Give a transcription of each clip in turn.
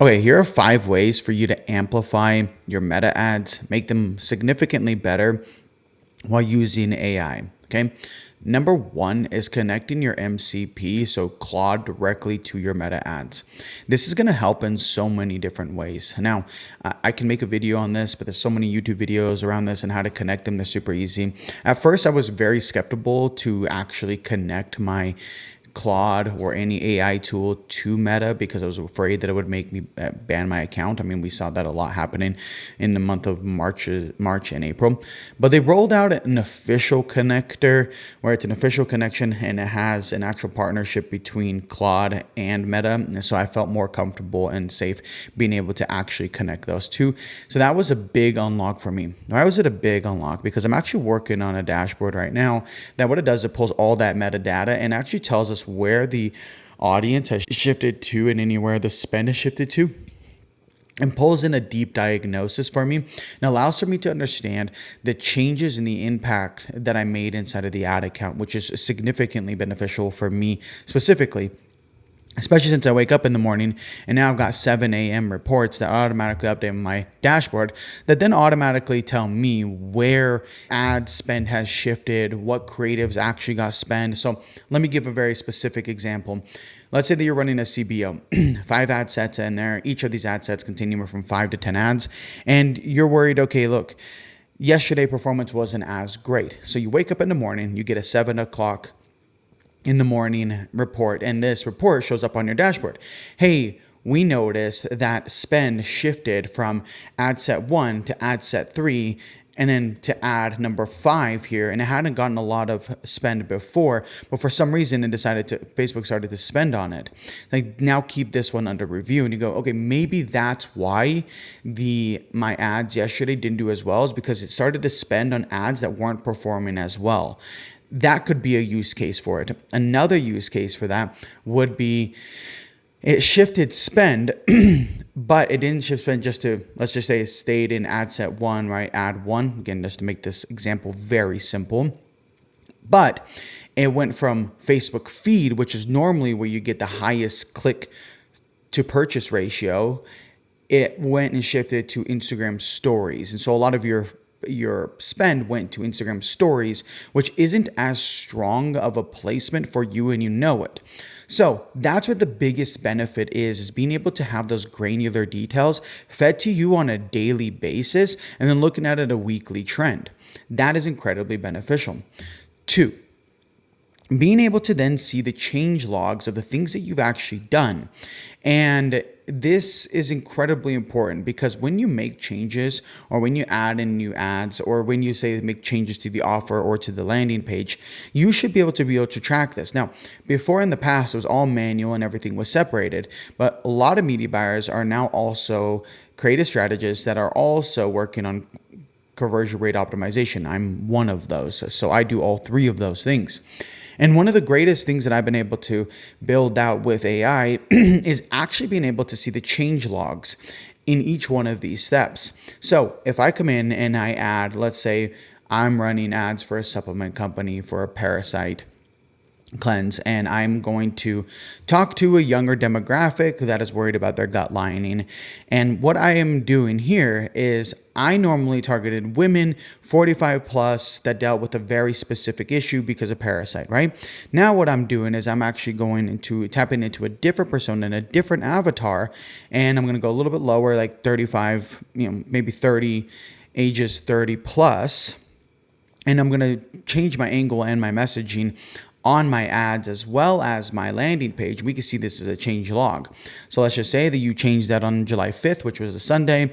Okay, here are 5 ways for you to amplify your meta ads, make them significantly better while using AI. Okay. Number one is connecting your MCP, so Claude, directly to your meta ads. This is going to help in so many different ways. Now, I can make a video on this, but there's so many YouTube videos around this and how to connect them. They're super easy. At first, I was very skeptical to actually connect my Claude or any AI tool to Meta because I was afraid that it would make me ban my account. I mean, we saw that a lot happening in the month of March and April. But they rolled out an official connector where it's an official connection and it has an actual partnership between Claude and Meta. And so I felt more comfortable and safe being able to actually connect those two. So that was a big unlock for me. Why was it a big unlock? Because I'm actually working on a dashboard right now that what it does, it pulls all that metadata and actually tells us where the audience has shifted to and anywhere the spend has shifted to, and pulls in a deep diagnosis for me and allows for me to understand the changes in the impact that I made inside of the ad account, which is significantly beneficial for me specifically. Especially since I wake up in the morning and now I've got 7 a.m. reports that automatically update my dashboard that then automatically tell me where ad spend has shifted, what creatives actually got spent. So let me give a very specific example. Let's say that you're running a CBO, 5 ad sets in there. Each of these ad sets contain anywhere from 5 to 10 ads. And you're worried, okay, look, yesterday performance wasn't as great. So you wake up in the morning, you get a 7 o'clock in the morning report, and this report shows up on your dashboard. Hey, we noticed that spend shifted from ad set 1 to ad set 3 and then to ad number 5 here, and it hadn't gotten a lot of spend before, but for some reason it decided to, Facebook started to spend on it. Like, now keep this one under review, and you go, okay, maybe that's why my ads yesterday didn't do as well, is because it started to spend on ads that weren't performing as well. That could be a use case for it. Another use case for that would be it shifted spend, but it didn't shift spend just to, let's just say it stayed in ad set 1, right? Ad 1, again, just to make this example very simple. But it went from Facebook feed, which is normally where you get the highest click to purchase ratio. It went and shifted to Instagram stories. And so a lot of your spend went to Instagram stories, which isn't as strong of a placement for you, and you know it. So that's what the biggest benefit is being able to have those granular details fed to you on a daily basis and then looking at it a weekly trend. That is incredibly beneficial. 2, being able to then see the change logs of the things that you've actually done. And this is incredibly important because when you make changes or when you add in new ads or when you say make changes to the offer or to the landing page, you should be able to track this. Now, before in the past, it was all manual and everything was separated, but a lot of media buyers are now also creative strategists that are also working on conversion rate optimization. I'm one of those. So I do all 3 of those things. And one of the greatest things that I've been able to build out with AI is actually being able to see the change logs in each one of these steps. So if I come in and I add, let's say I'm running ads for a supplement company for a parasite cleanse, and I'm going to talk to a younger demographic that is worried about their gut lining. And what I am doing here is I normally targeted women 45 plus that dealt with a very specific issue because of parasite, right? Now what I'm doing is I'm actually tapping into a different persona and a different avatar, and I'm going to go a little bit lower, like 35, maybe 30, ages 30 plus. And I'm going to change my angle and my messaging on my ads as well as my landing page. We can see this as a change log. So let's just say that you changed that on July 5th, which was a Sunday.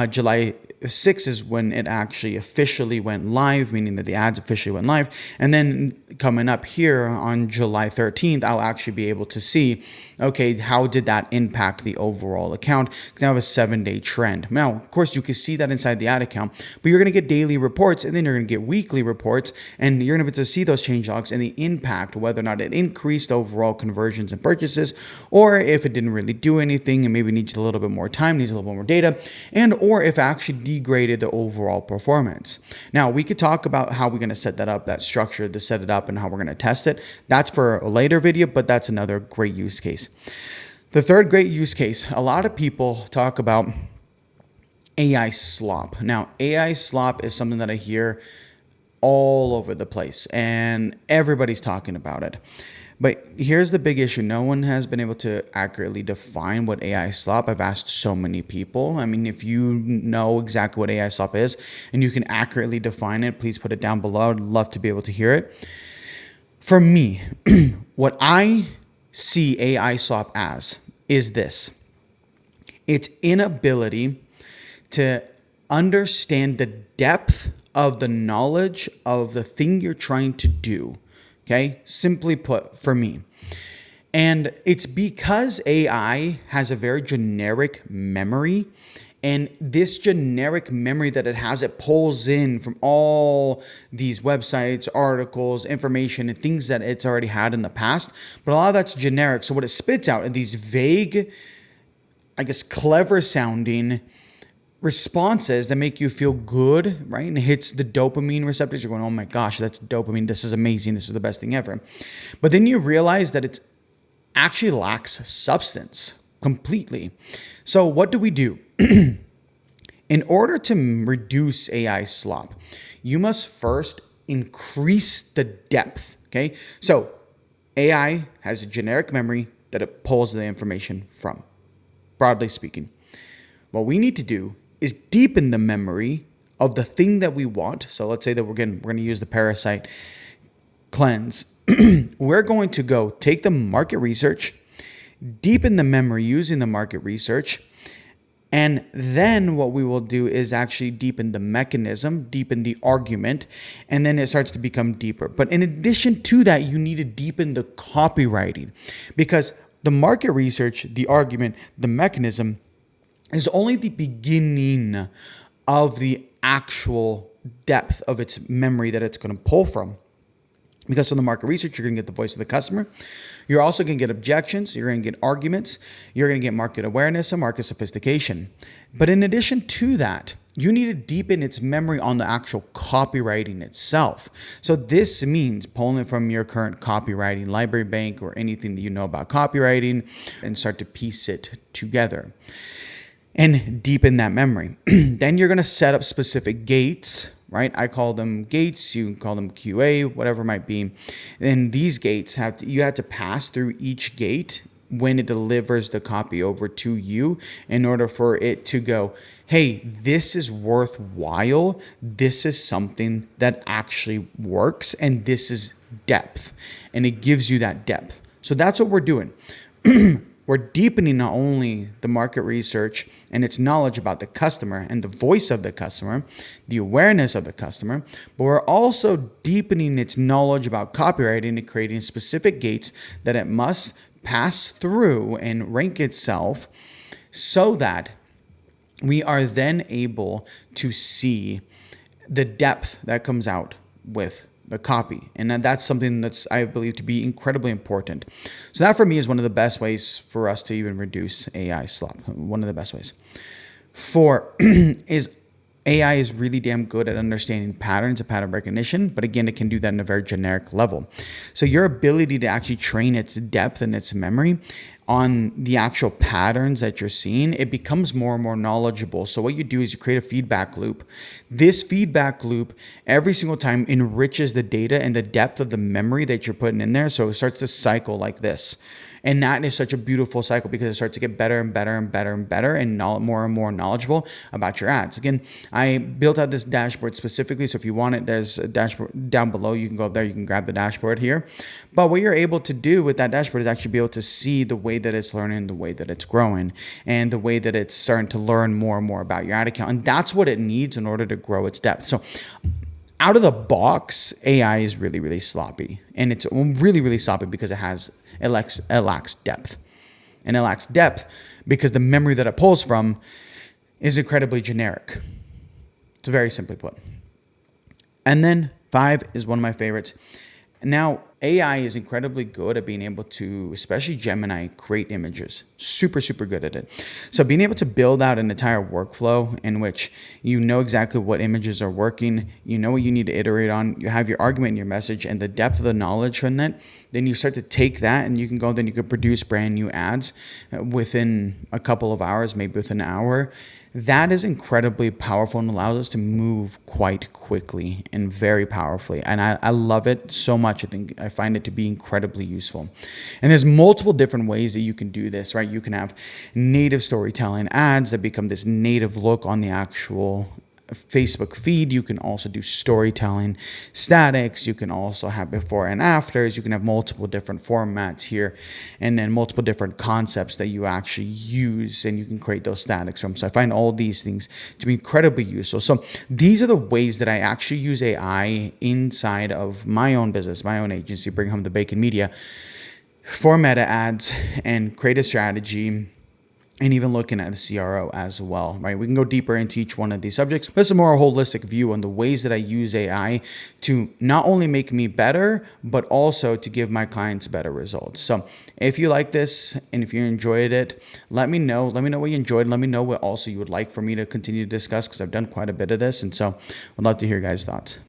July 6th is when it actually officially went live, meaning that the ads officially went live. And then coming up here on July 13th, I'll actually be able to see, okay, how did that impact the overall account? Because now I have a 7-day trend. Now, of course, you can see that inside the ad account, but you're going to get daily reports and then you're going to get weekly reports, and you're going to be able to see those change logs and the impact, whether or not it increased overall conversions and purchases, or if it didn't really do anything and maybe needs a little bit more time, needs a little bit more data, and or if it actually degraded the overall performance. Now, we could talk about how we're going to set that up, that structure to set it up, and how we're going to test it. That's for a later video, but that's another great use case. The third great use case, a lot of people talk about AI slop. Now, AI slop is something that I hear all over the place and everybody's talking about it. But here's the big issue. No one has been able to accurately define what AI slop. I've asked so many people. I mean, if you know exactly what AI slop is and you can accurately define it, please put it down below. I'd love to be able to hear it. For me, what I see AI slop as is this. Its inability to understand the depth of the knowledge of the thing you're trying to do. Okay, simply put, for me. And it's because AI has a very generic memory. And this generic memory that it has, it pulls in from all these websites, articles, information, and things that it's already had in the past. But a lot of that's generic. So what it spits out are these vague, I guess, clever sounding responses that make you feel good, right? And it hits the dopamine receptors. You're going, oh my gosh, that's dopamine. This is amazing. This is the best thing ever. But then you realize that it actually lacks substance completely. So what do we do? In order to reduce AI slop, you must first increase the depth, okay? So AI has a generic memory that it pulls the information from, broadly speaking. What we need to do is deepen the memory of the thing that we want. So let's say that we're going to use the parasite cleanse. We're going to go take the market research, deepen the memory using the market research, and then what we will do is actually deepen the mechanism, deepen the argument, and then it starts to become deeper. But in addition to that, you need to deepen the copywriting, because the market research, the argument, the mechanism is only the beginning of the actual depth of its memory that it's going to pull from. Because from the market research, you're going to get the voice of the customer. You're also going to get objections. You're going to get arguments. You're going to get market awareness and market sophistication. But in addition to that, you need to deepen its memory on the actual copywriting itself. So this means pulling it from your current copywriting library bank or anything that you know about copywriting and start to piece it together and deepen that memory. Then you're going to set up specific gates, right? I call them gates. You can call them QA, whatever it might be. And these gates you have to pass through each gate when it delivers the copy over to you in order for it to go, hey, this is worthwhile. This is something that actually works. And this is depth. And it gives you that depth. So that's what we're doing. We're deepening not only the market research and its knowledge about the customer and the voice of the customer, the awareness of the customer, but we're also deepening its knowledge about copywriting and creating specific gates that it must pass through and rank itself so that we are then able to see the depth that comes out with the copy. And that's something that's, I believe, to be incredibly important. So that for me is one of the best ways for us to even reduce AI slop. One of the best ways. Four is AI is really damn good at understanding patterns and pattern recognition, but again, it can do that in a very generic level. So your ability to actually train its depth and its memory on the actual patterns that you're seeing, it becomes more and more knowledgeable. So what you do is you create a feedback loop. This feedback loop every single time enriches the data and the depth of the memory that you're putting in there. So it starts to cycle like this. And that is such a beautiful cycle because it starts to get better and better and better and better and more and more knowledgeable about your ads. Again, I built out this dashboard specifically. So if you want it, there's a dashboard down below. You can go up there. You can grab the dashboard here. But what you're able to do with that dashboard is actually be able to see the way that it's learning, the way that it's growing, and the way that it's starting to learn more and more about your ad account. And that's what it needs in order to grow its depth. So out of the box, AI is really, really sloppy. And it's really, really sloppy because it lacks depth. And it lacks depth because the memory that it pulls from is incredibly generic. It's very simply put. And then 5 is one of my favorites. Now, AI is incredibly good at being able to, especially Gemini, create images. Super, super good at it. So being able to build out an entire workflow in which you know exactly what images are working, you know what you need to iterate on, you have your argument and your message and the depth of the knowledge from that, then you start to take that and you can go, then you can produce brand new ads within a couple of hours, maybe within an hour. That is incredibly powerful and allows us to move quite quickly and very powerfully. And I love it so much. I find it to be incredibly useful. And there's multiple different ways that you can do this, right? You can have native storytelling ads that become this native look on the actual Facebook feed. You can also do storytelling statics. You can also have before and afters. You can have multiple different formats here and then multiple different concepts that you actually use and you can create those statics from. So I find all these things to be incredibly useful. So these are the ways that I actually use AI inside of my own business, my own agency, Bring Home the Bacon Media, for meta ads and create a strategy, and even looking at the CRO as well, right? We can go deeper into each one of these subjects. But it's a more holistic view on the ways that I use AI to not only make me better, but also to give my clients better results. So if you like this and if you enjoyed it, let me know. Let me know what you enjoyed. Let me know what also you would like for me to continue to discuss because I've done quite a bit of this. And so I'd love to hear your guys' thoughts.